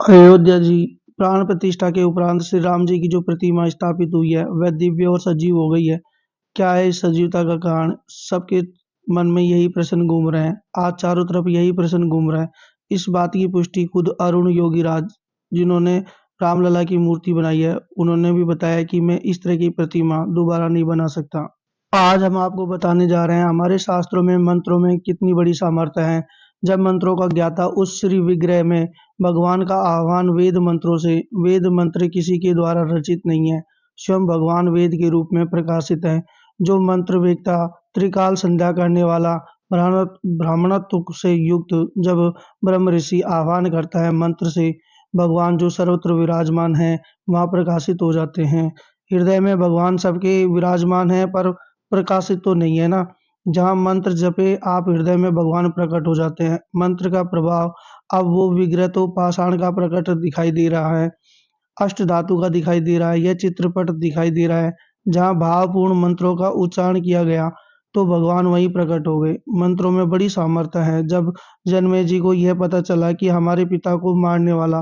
अयोध्या जी प्राण प्रतिष्ठा के उपरांत श्री राम जी की जो प्रतिमा स्थापित हुई है वह दिव्य और सजीव हो गई है। क्या है इस सजीवता का कारण? सबके मन में यही प्रश्न घूम रहे हैं। आज चारों तरफ यही प्रश्न घूम रहा है। इस बात की पुष्टि खुद अरुण योगीराज, जिन्होंने रामलला की मूर्ति बनाई है, उन्होंने भी बताया कि मैं इस तरह की प्रतिमा दोबारा नहीं बना सकता। आज हम आपको बताने जा रहे हैं हमारे शास्त्रों में मंत्रों में कितनी बड़ी सामर्थ्य है। जब मंत्रों का ज्ञाता उस श्री विग्रह में भगवान का आह्वान वेद मंत्रों से, वेद मंत्र किसी के द्वारा रचित नहीं है, स्वयं भगवान वेद के रूप में प्रकाशित है। जो मंत्र वेदता त्रिकाल संध्या करने वाला ब्राह्मणत्व से युक्त, जब ब्रह्म ऋषि आह्वान करता है मंत्र से, भगवान जो सर्वत्र विराजमान है वहाँ प्रकाशित हो जाते हैं। हृदय में भगवान सबके विराजमान है पर प्रकाशित तो नहीं है ना। जहाँ मंत्र जपे आप हृदय में भगवान प्रकट हो जाते हैं। मंत्र का प्रभाव, अब वो विग्रह तो पाषाण का प्रकट दिखाई दे रहा है, अष्ट धातु का दिखाई दे रहा है, यह चित्रपट दिखाई दे रहा है। जहाँ भावपूर्ण मंत्रों का उच्चारण किया गया तो भगवान वहीं प्रकट हो गए। मंत्रों में बड़ी सामर्थ्य है। जब जन्मे जी को यह पता चला कि हमारे पिता को मारने वाला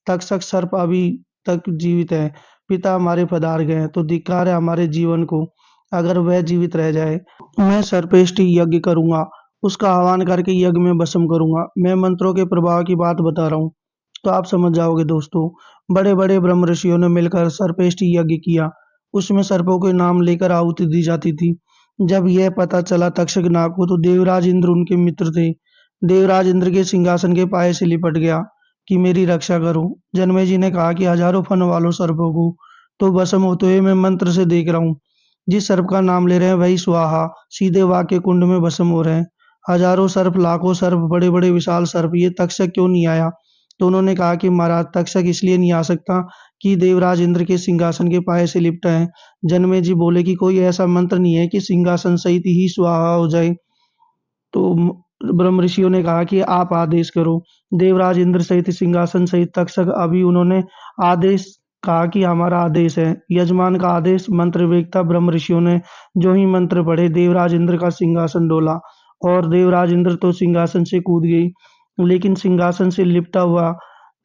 तक्षक सर्प अभी तक जीवित है, पिता हमारे पधार गए हैं, तो धिक्कार है हमारे जीवन को। अगर वह जीवित रह जाए, मैं सर्पेष्टि यज्ञ करूंगा, उसका आह्वान करके यज्ञ में भस्म करूंगा। मैं मंत्रों के प्रभाव की बात बता रहा हूँ तो आप समझ जाओगे दोस्तों। बड़े बड़े ब्रह्म ऋषियों ने मिलकर सर्पेष्टि यज्ञ किया। उसमें सर्पों के नाम लेकर आहुति दी जाती थी। जब यह पता चला तक्षक नाग को तो देवराज इंद्र उनके मित्र थे। देवराज इंद्र के सिंहासन के पाए से लिपट गया कि मेरी रक्षा करो। जन्मे जी ने कहा कि हजारों फन वालों सर्पों को तो भस्म होते हुए मैं मंत्र से देख रहा हूँ। जिस सर्प का नाम ले रहे हैं वही स्वाहा सीधे वाक के कुंड में भस्म हो रहे हैं। हजारों सर्प, लाखों सर्प, बड़े बड़े विशाल सर्प, ये तक्षक क्यों नहीं आया? तो उन्होंने कहा कि महाराज तक्षक इसलिए नहीं आ सकता कि देवराज इंद्र के सिंहासन के पाए से लिपटा है। जन्मे जी बोले कि कोई ऐसा मंत्र नहीं है कि सिंहासन सहित ही स्वाहा हो जाए। तो ब्रह्म ऋषियों ने कहा कि आप आदेश करो। देवराज इंद्र सहित सिंहासन सहित तक्षक, अभी उन्होंने आदेश कहा कि हमारा आदेश है, यजमान का आदेश। मंत्र वेदता ब्रह्म ऋषियों ने जो ही मंत्र पढ़े, देवराज इंद्र का सिंहासन डोला और देवराज इंद्र तो सिंहासन से कूद गई। लेकिन सिंहासन से लिपटा हुआ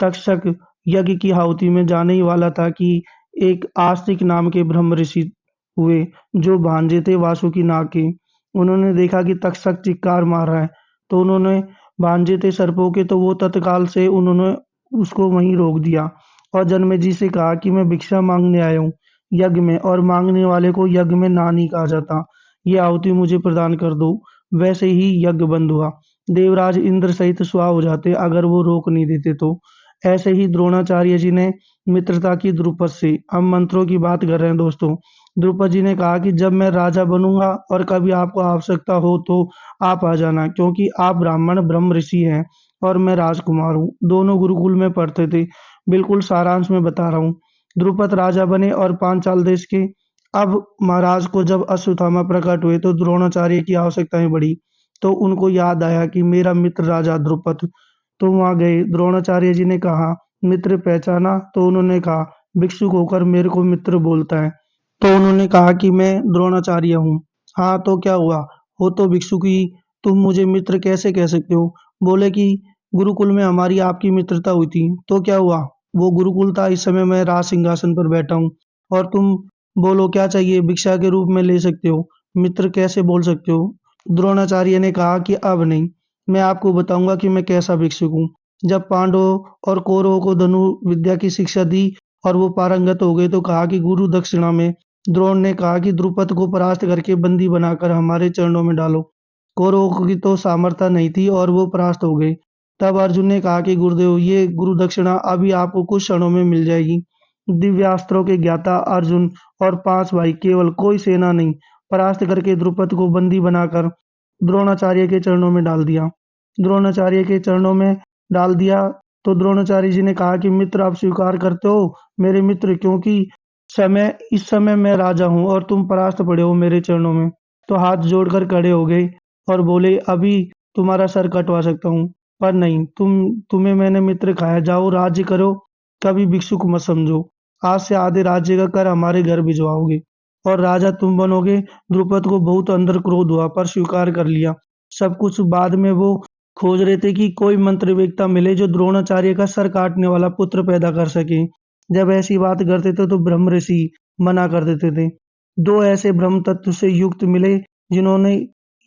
तक्षक यज्ञ की आहुति में जाने ही वाला था कि एक आस्तिक नाम के ब्रह्म ऋषि हुए, जो भांजे थे वासुकी नाग के। उन्होंने देखा कि तक्षक चित्कार मार रहा है, तो उन्होंने भांजे थे सर्पों के, तो वो तत्काल से उन्होंने उसको वहीं रोक दिया और जन्मेजय से कहा कि मैं भिक्षा मांगने आया हूँ यज्ञ में, और मांगने वाले को यज्ञ में ना नहीं कहा जाता। ये आहुति मुझे प्रदान कर दो। वैसे ही यज्ञ बंद हुआ। देवराज इंद्र सहित स्वाहा हो जाते अगर वो रोक नहीं देते तो। ऐसे ही द्रोणाचार्य जी ने मित्रता की द्रुपद से, हम मंत्रों की बात कर रहे हैं दोस्तों, द्रुपद जी ने कहा कि जब मैं राजा बनूंगा और कभी आपको आवश्यकता हो तो आप आ जाना, क्योंकि आप ब्राह्मण ब्रह्म ऋषि हैं और मैं राजकुमार हूँ। दोनों गुरुकुल में पढ़ते थे। बिल्कुल सारांश में बता रहा हूँ। द्रुपद राजा बने और पांचाल देश के। अब महाराज को जब अश्वत्थामा प्रकट हुए तो द्रोणाचार्य की आवश्यकताएं बढ़ी, तो उनको याद आया कि मेरा मित्र राजा द्रुपद, तो वहां गए। द्रोणाचार्य जी ने कहा मित्र पहचाना? तो उन्होंने कहा भिक्षुक होकर मेरे को मित्र बोलता है। तो उन्होंने कहा कि मैं द्रोणाचार्य हूँ। हाँ तो क्या हुआ? हो तो भिक्षुक ही, तुम मुझे मित्र कैसे कह सकते हो? बोले कि गुरुकुल में हमारी आपकी मित्रता हुई थी। तो क्या हुआ? वो गुरुकुल था, इस समय मैं राज सिंहासन पर बैठा हूँ और तुम बोलो क्या चाहिए, भिक्षा के रूप में ले सकते हो, मित्र कैसे बोल सकते हो? द्रोणाचार्य ने कहा कि अब नहीं, मैं आपको बताऊंगा कि मैं कैसा भिक्षुक हूँ। जब पांडवों और कौरवों को धनु विद्या की शिक्षा दी और वो पारंगत हो गए तो कहा कि गुरु दक्षिणा में। द्रोण ने कहा कि द्रुपद को परास्त करके बंदी बनाकर हमारे चरणों में डालो। कौरवों की तो सामर्थ्य नहीं थी और वो परास्त हो गए। तब अर्जुन ने कहा कि गुरुदेव, ये गुरु दक्षिणा अभी आपको कुछ क्षणों में मिल जाएगी। दिव्यास्त्रों के ज्ञाता अर्जुन और 5 भाई, केवल कोई सेना नहीं, परास्त करके द्रुपद को बंदी बनाकर द्रोणाचार्य के चरणों में डाल दिया। द्रोणाचार्य के चरणों में डाल दिया तो द्रोणाचार्य जी ने कहा कि मित्र, आप स्वीकार करते हो मेरे मित्र, क्योंकि इस समय मैं राजा हूँ और तुम परास्त पड़े हो मेरे चरणों में। तो हाथ जोड़कर खड़े हो गए और बोले अभी तुम्हारा सर कटवा सकता हूँ, पर नहीं, तुम्हें मैंने मित्र कहा है, जाओ राज्य करो, कभी भिक्षुक मत समझो। आज से आधे राज्य का कर हमारे घर भिजवाओगे और राजा तुम बनोगे। द्रुपद को बहुत अंदर क्रोध हुआ पर स्वीकार कर लिया सब कुछ। बाद में वो खोज रहे थे कि कोई मंत्र वेत्ता मिले जो द्रोणाचार्य का सर काटने वाला पुत्र पैदा कर सके। जब ऐसी बात करते थे तो ब्रह्म ऋषि मना कर देते थे। दो ऐसे ब्रह्म तत्व से युक्त मिले जिन्होंने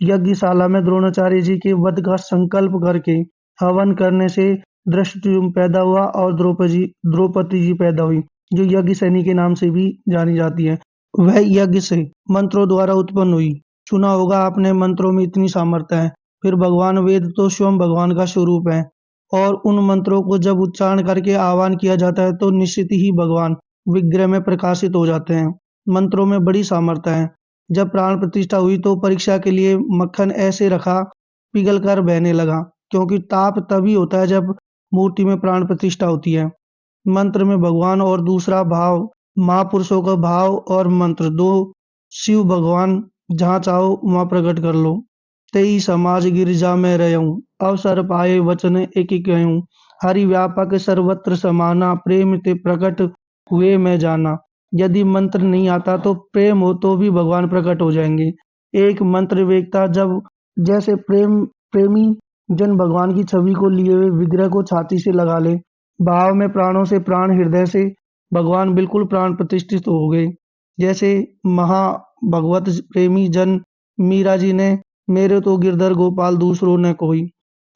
यज्ञशाला में द्रोणाचार्य जी के वध का संकल्प करके हवन करने से धृष्टद्युम्न पैदा हुआ और द्रौपदी जी पैदा हुई, जो यज्ञ सैनी के नाम से भी जानी जाती है। वह यज्ञ से मंत्रों द्वारा उत्पन्न हुई। सुना होगा आपने, मंत्रों में इतनी सामर्थ्य है। फिर भगवान वेद तो स्वयं भगवान का स्वरूप है, और उन मंत्रों को जब उच्चारण करके आह्वान किया जाता है तो निश्चित ही भगवान विग्रह में प्रकाशित हो जाते हैं। मंत्रों में बड़ी सामर्थ्य है। जब प्राण प्रतिष्ठा हुई तो परीक्षा के लिए मक्खन ऐसे रखा, पिघल कर बहने लगा, क्योंकि ताप तभी होता है जब मूर्ति में प्राण प्रतिष्ठा होती है। मंत्र में भगवान और दूसरा भाव, महापुरुषों का भाव और मंत्र दो, शिव भगवान जहाँ चाहो वहाँ प्रकट कर लो। तेई समाज गिरिजा में रहूं, अवसर पाए वचन एक कहूं, हरि व्यापक सर्वत्र समाना, प्रेम ते प्रकट हुए मैं जाना। यदि मंत्र नहीं आता तो प्रेम हो तो भी भगवान प्रकट हो जाएंगे। एक मंत्र वेत्ता जब जैसे प्रेमी जन भगवान की छवि को लिए हुए विग्रह को छाती से लगा ले, भाव में प्राणों से प्राण, हृदय से भगवान बिल्कुल प्राण प्रतिष्ठित हो गए। जैसे महाभगवत प्रेमी जन मीरा जी ने, मेरे तो गिरधर गोपाल दूसरों ने कोई।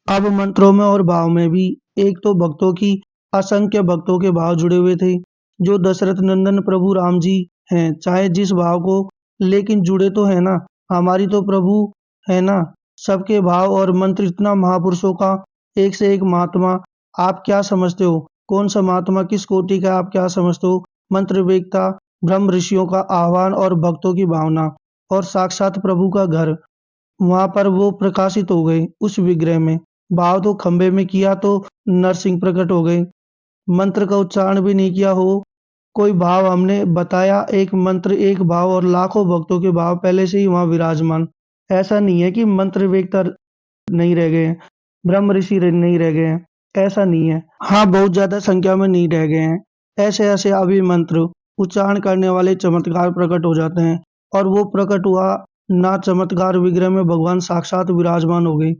अब मंत्रों में और भाव में भी एक तो भक्तों की असंख्य भक्तों के भाव जुड़े हुए थे, जो दशरथ नंदन प्रभु राम जी हैं, चाहे जिस भाव को, लेकिन जुड़े तो है ना। हमारी तो प्रभु है ना। सबके भाव और मंत्र इतना महापुरुषों का, एक से एक महात्मा। आप क्या समझते हो कौन सा महात्मा किस कोटि का, आप क्या समझते हो? मंत्र वेत्ता, ब्रह्म ऋषियों का आह्वान और भक्तों की भावना, और साक्षात प्रभु का घर। वहां पर वो प्रकाशित हो गए उस विग्रह में। भाव तो खंबे में किया तो नरसिंह प्रकट हो गए। मंत्र का उच्चारण भी नहीं किया हो, कोई भाव हमने बताया, एक मंत्र एक भाव और लाखों भक्तों के भाव पहले से ही वहां विराजमान। ऐसा नहीं है कि मंत्र वेत्ता नहीं रह गए हैं, ब्रह्म ऋषि नहीं रह गए हैं, ऐसा नहीं है। हाँ, बहुत ज्यादा संख्या में नहीं रह गए हैं। ऐसे ऐसे अभी मंत्र उच्चारण करने वाले चमत्कार प्रकट हो जाते हैं, और वो प्रकट हुआ ना चमत्कार विग्रह में भगवान साक्षात विराजमान हो गए।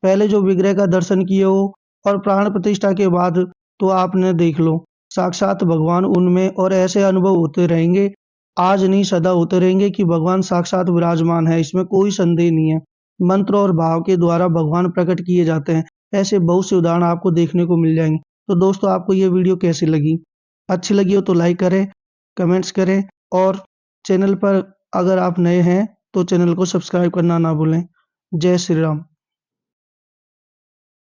पहले जो विग्रह का दर्शन किए हो और प्राण प्रतिष्ठा के बाद तो आपने देख लो साक्षात भगवान उनमें, और ऐसे अनुभव होते रहेंगे, आज नहीं सदा होते रहेंगे कि भगवान साक्षात विराजमान है, इसमें कोई संदेह नहीं है। मंत्र और भाव के द्वारा भगवान प्रकट किए जाते हैं। ऐसे बहुत से उदाहरण आपको देखने को मिल जाएंगे। तो दोस्तों, आपको ये वीडियो कैसी लगी? अच्छी लगी हो तो लाइक करें, कमेंट्स करें, और चैनल पर अगर आप नए हैं तो चैनल को सब्सक्राइब करना ना भूलें। जय श्री राम।